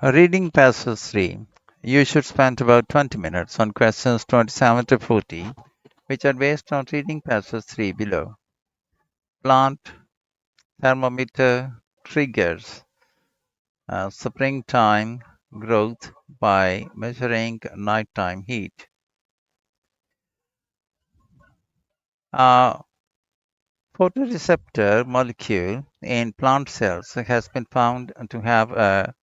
Reading Passage 3. You should spend about 20 minutes on questions 27 to 40, which are based on Reading Passage 3 below. Plant thermometer triggers springtime growth by measuring nighttime heat. A photoreceptor molecule in plant cells has been found to have a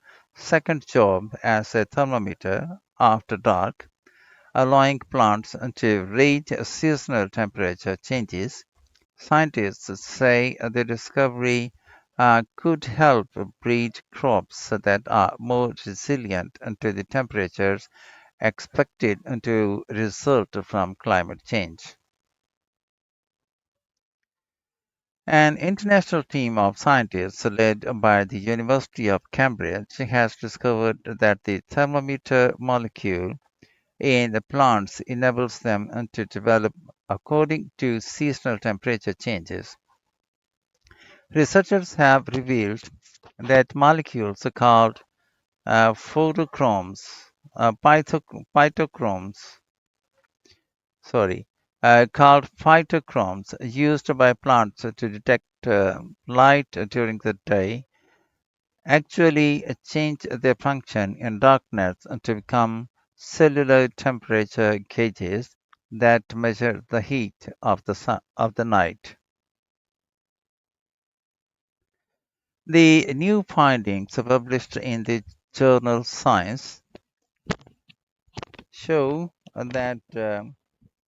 second job as a thermometer after dark, allowing plants to read seasonal temperature changes. Scientists say the discovery could help breed crops that are more resilient to the temperatures expected to result from climate change. An international team of scientists led by the University of Cambridge has discovered that the thermometer molecule in the plants enables them to develop according to seasonal temperature changes. Researchers have revealed that molecules called photochromes, phytochromes, called phytochromes, used by plants to detect light during the day, actually change their function in darkness to become cellular temperature gauges that measure the heat of the night. The new findings published in the journal Science show that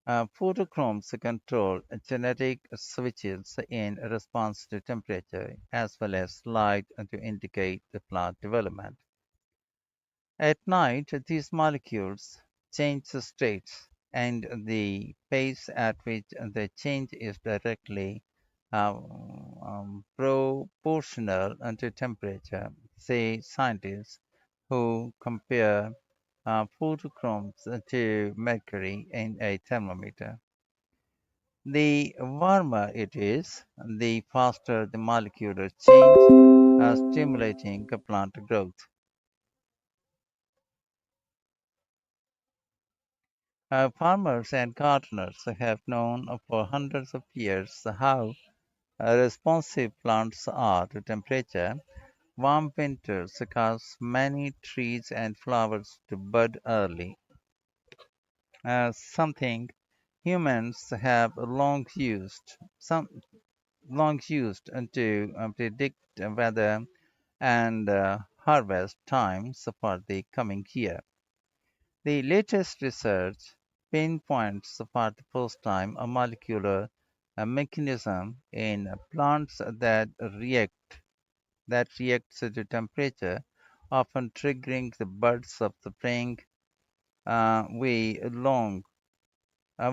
photochromes control genetic switches in response to temperature as well as light to indicate the plant development. At night, these molecules change states, and the pace at which they change is directly proportional to temperature, say scientists who compare photochromes to mercury in a thermometer. The warmer it is, the faster the molecular change, stimulating plant growth. Farmers and gardeners have known for hundreds of years how responsive plants are to temperature. Warm winters cause many trees and flowers to bud early, something humans have long used to predict weather and harvest times for the coming year. The latest research pinpoints for the first time a molecular mechanism in plants that reacts to temperature, often triggering the buds of spring uh, we long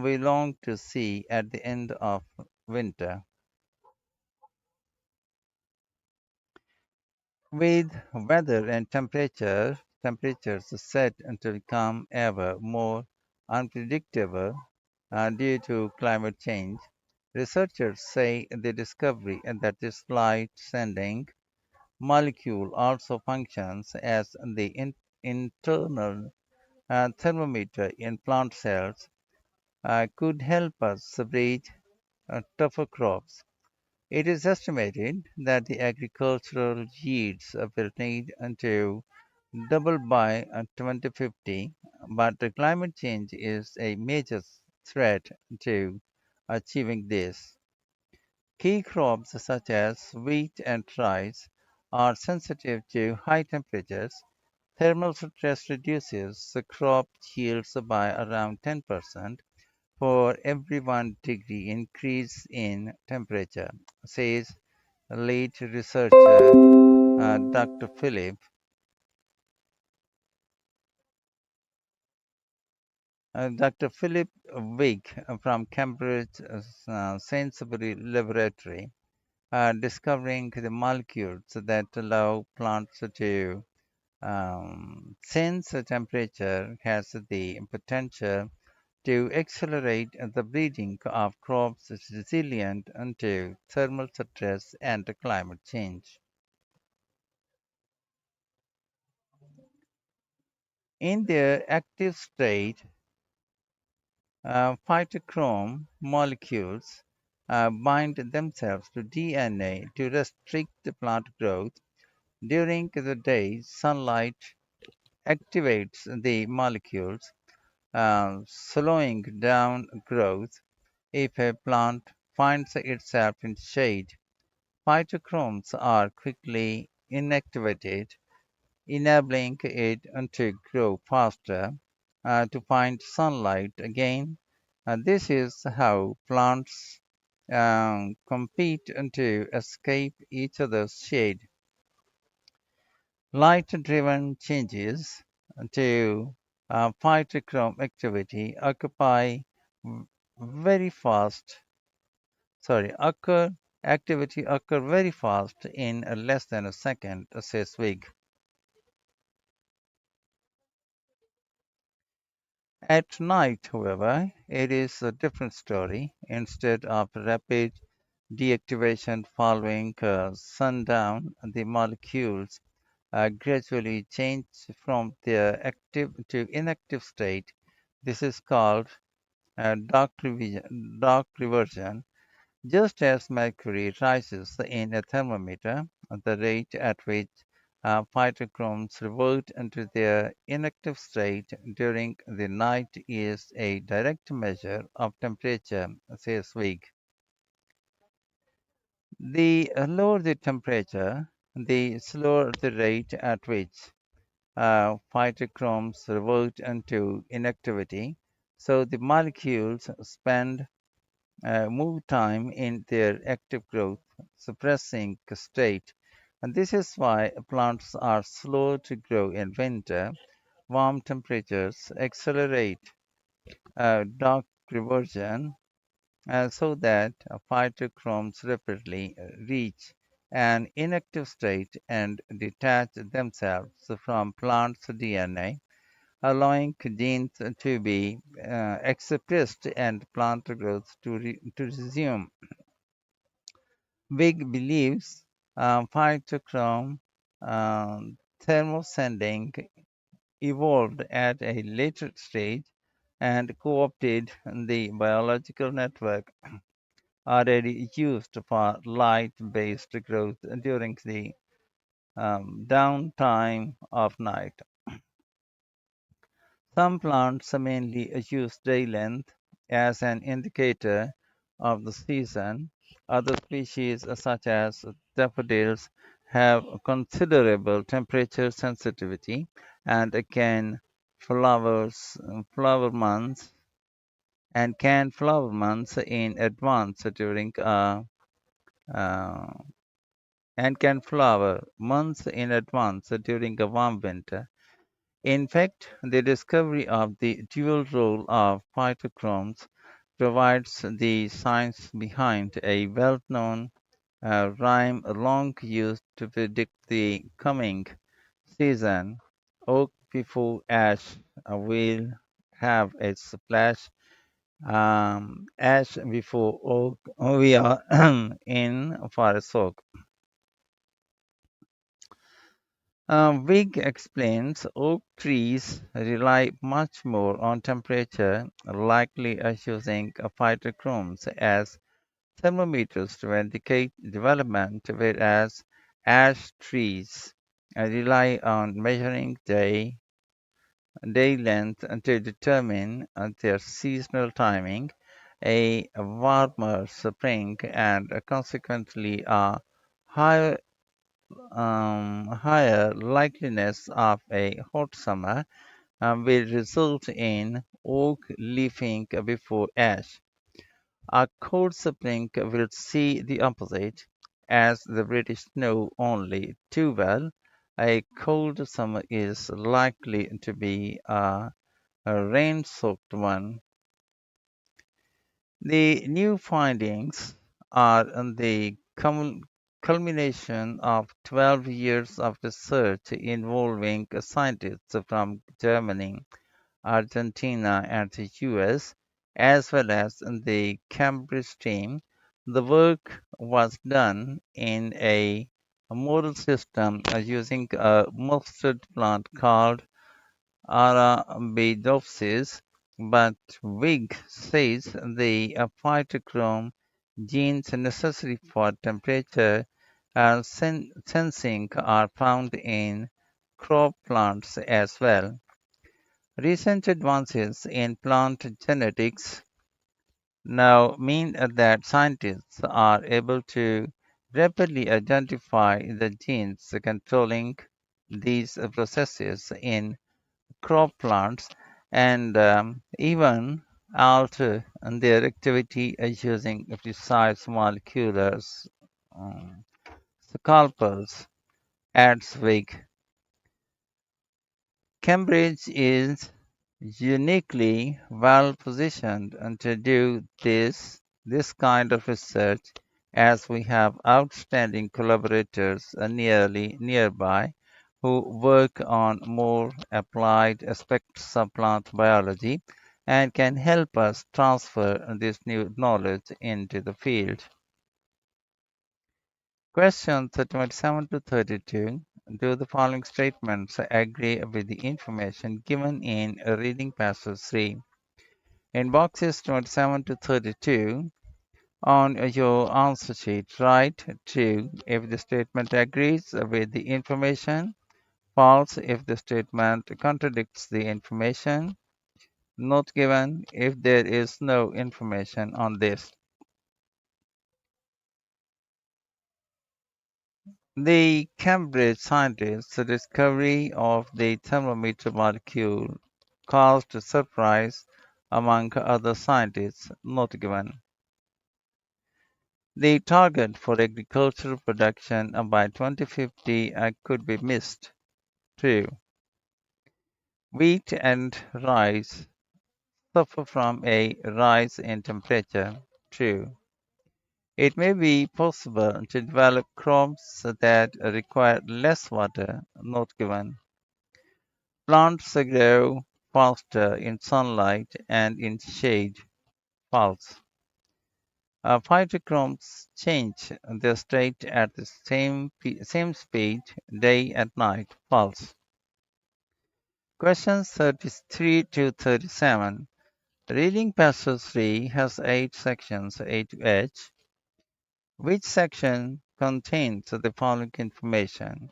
we long to see at the end of winter. With weather and temperatures set to become ever more unpredictable due to climate change, researchers say the discovery that this light sending molecule also functions as the internal thermometer in plant cells could help us breed tougher crops. It is estimated that the agricultural yields will need to double by 2050, but the climate change is a major threat to achieving this. Key crops such as wheat and rice are sensitive to high temperatures. Thermal stress reduces the crop yields by around 10% for every 1 degree increase in temperature, says lead researcher Dr. Philip Wig from Cambridge Sainsbury Laboratory, discovering the molecules that allow plants to sense the temperature has the potential to accelerate the breeding of crops resilient to thermal stress and climate change. In their active state, phytochrome molecules bind themselves to DNA to restrict the plant growth. During the day, sunlight activates the molecules, slowing down growth. If a plant finds itself in shade, phytochromes are quickly inactivated, enabling it to grow faster, to find sunlight again. This is how plants compete to escape each other's shade. Light-driven changes to phytochrome activity v- very fast. Sorry, occur activity occur very fast in less than a second, says Wig. At night, however, it is a different story. Instead of rapid deactivation following sundown, the molecules gradually change from their active to inactive state. This is called dark reversion. Just as mercury rises in a thermometer, the rate at which phytochromes revert into their inactive state during the night is a direct measure of temperature, says Wig. The lower the temperature, the slower the rate at which phytochromes revert into inactivity. So the molecules spend more time in their active growth, suppressing state. And this is why plants are slow to grow in winter. Warm temperatures accelerate dark reversion so that phytochromes rapidly reach an inactive state and detach themselves from plants' DNA, allowing genes to be expressed and plant growth to resume. Wig believes phytochrome thermosending evolved at a later stage and co-opted the biological network already used for light-based growth during the downtime of night. Some plants mainly use day length as an indicator of the season. Other species, such as daffodils, have considerable temperature sensitivity and flower months can flower months in advance uh, can flower months in advance during a warm winter. In fact, the discovery of the dual role of phytochromes provides the science behind a well-known rhyme long used to predict the coming season. Oak before ash will have a splash. Ash before oak, we are in for a soak. Wig explains oak trees rely much more on temperature, likely using phytochromes as thermometers to indicate development, whereas ash trees rely on measuring day length to determine their seasonal timing. A warmer spring and consequently a higher higher likeliness of a hot summer will result in oak leafing before ash. A cold spring will see the opposite, as the British know only too well. A cold summer is likely to be a rain-soaked one. The new findings are the culmination of 12 years of research involving scientists from Germany, Argentina, and the US, as well as the Cambridge team. The work was done in a model system using a mustard plant called Arabidopsis, but Wig says the phytochrome genes necessary for temperature sensing are found in crop plants as well. Recent advances in plant genetics now mean that scientists are able to rapidly identify the genes controlling these processes in crop plants and even alter their activity using precise molecular scalpels, adds Wig. Cambridge is uniquely well positioned to do this kind of research as we have outstanding collaborators nearby who work on more applied aspects of plant biology and can help us transfer this new knowledge into the field. Questions 27 to 32. Do the following statements agree with the information given in Reading Passage 3? In boxes 27 to 32, on your answer sheet, write true if the statement agrees with the information, false if the statement contradicts the information, not given if there is no information on this. The Cambridge scientists' discovery of the thermometer molecule caused surprise among other scientists, not given. The target for agricultural production by 2050 could be missed. True. Wheat and rice suffer from a rise in temperature. True. It may be possible to develop crops that require less water. Not given. Plants grow faster in sunlight and in shade. False. Phytochromes change their state at the same speed day and night. False. Questions 33 to 37. Reading Passage 3 has 8 sections A to H. Which section contains the following information?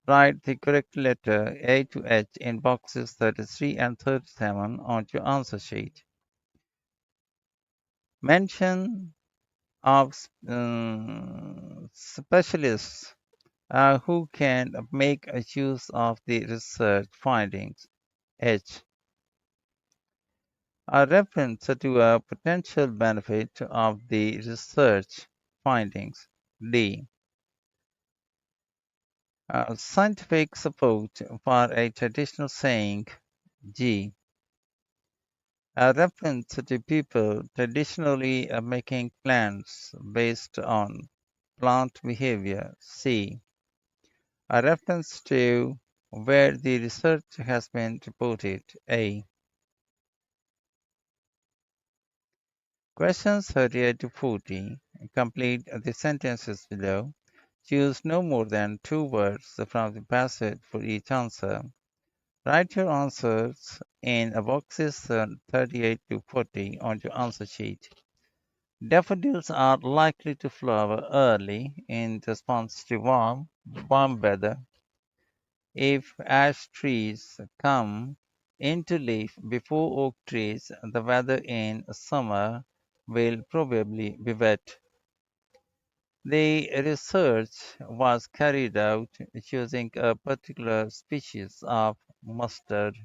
Write the correct letter A to H in boxes 33 and 37 on your answer sheet. Mention of specialists who can make a use of the research findings. H. A reference to a potential benefit of the research findings. D. Scientific support for a traditional saying. G. A reference to people traditionally making plans based on plant behavior. C. A reference to where the research has been reported. A. Questions 38 to 40. Complete the sentences below. Choose no more than 2 words from the passage for each answer. Write your answers in boxes 38 to 40 on your answer sheet. Daffodils are likely to flower early in response to warm weather. If ash trees come into leaf before oak trees, the weather in summer will probably be wet. The research was carried out using a particular species of mustard.